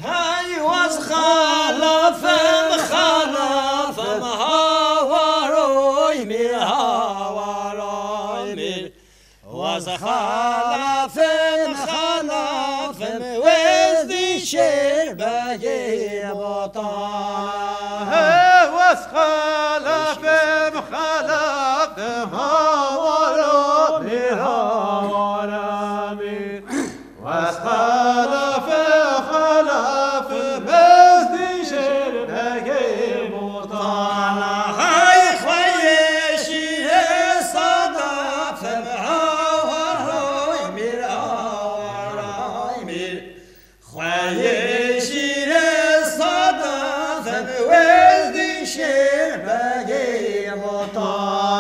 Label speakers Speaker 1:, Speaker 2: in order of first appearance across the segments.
Speaker 1: هاي واز خلف هاوروي مير هاوروي مير واز خلف وزدي شربي بطانه
Speaker 2: واز خلف هاوروي مير هاوروي مير واز خلف وزدي شربي بطانه
Speaker 1: هاي خويشي صدف هاوروي مير هاوروي مير خويشي صدف وزدي شربي بطانه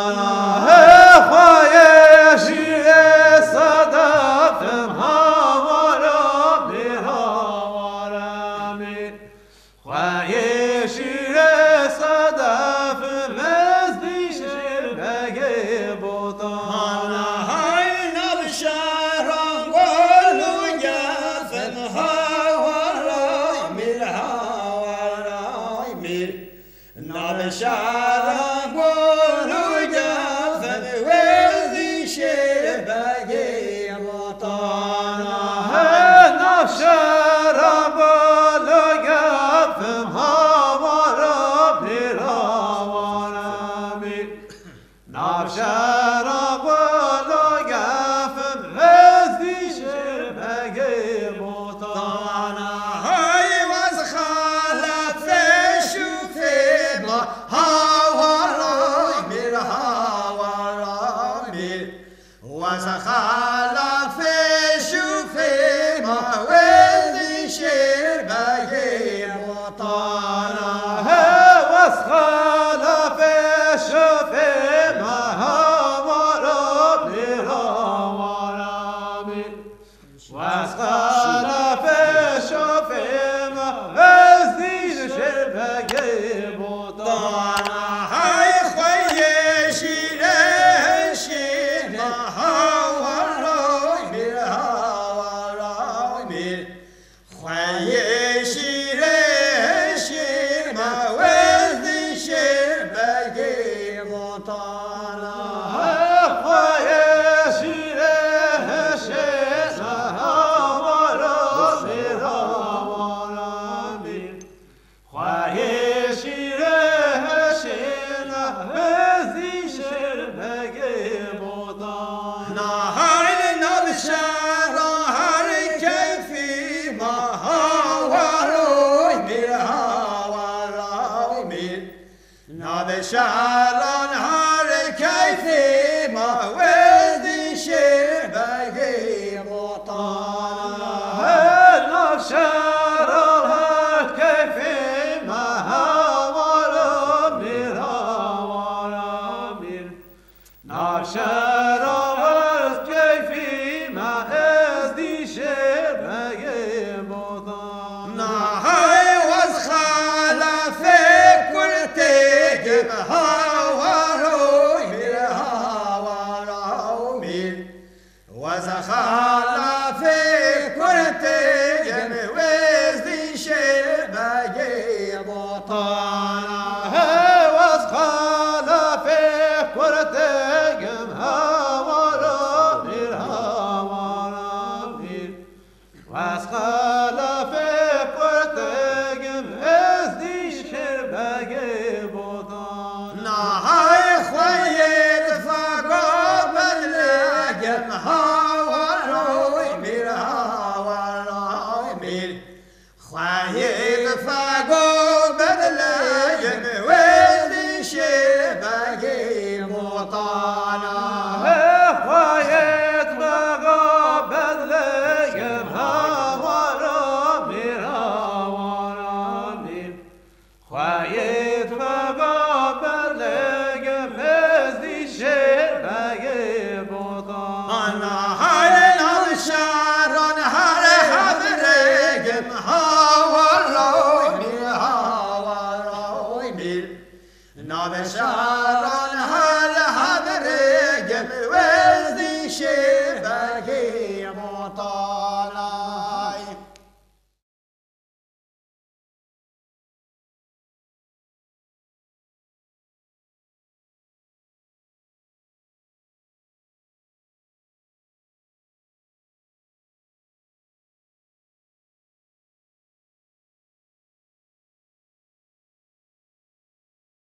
Speaker 1: شارع ولوجا فوزي شربي بطانه
Speaker 2: نشر ولوجا فهاورا بيراورامي نشر ولوجا فوزي شربي بطانه
Speaker 1: هاي وزخالف شوفي هاوروي مير هاوروي مير وزخالف شوفي ما وزدي شربي بطانه
Speaker 2: وزخالف شوفي ما هاورا بيراورامي وزخالف شوفي ما وزدي شربي بطانه
Speaker 1: هاي خويشي ليشي هاوروي مير هاوروي مير خويشي ليشي ما وزدي شربي بطانه شارع هار كيفي ما وزدي شربي بطانه
Speaker 2: نشر هار كيفي ما هاورا بيراورامي نشر هار كيفي ما وزدي شربي بطانه
Speaker 1: هاي وزخالف كل هاوروي مير هاوروي مير وزخالف كل وزدي شربي بطانه
Speaker 2: وزخالف كرتهم هاورا مير هاورا مير وزخالف كرتهم وزدي شربي بطانه
Speaker 1: هاي خويت فقوب اللقم هاوروي مير هاوروي مير خويت فقوب اللقم وزدي شربي بطانه
Speaker 2: خويت فقوب اللقم هاورا مير هاورا مير خويت فقوب اللقم وزدي شربي بطانه
Speaker 1: هاي الشارع هاي حضرقم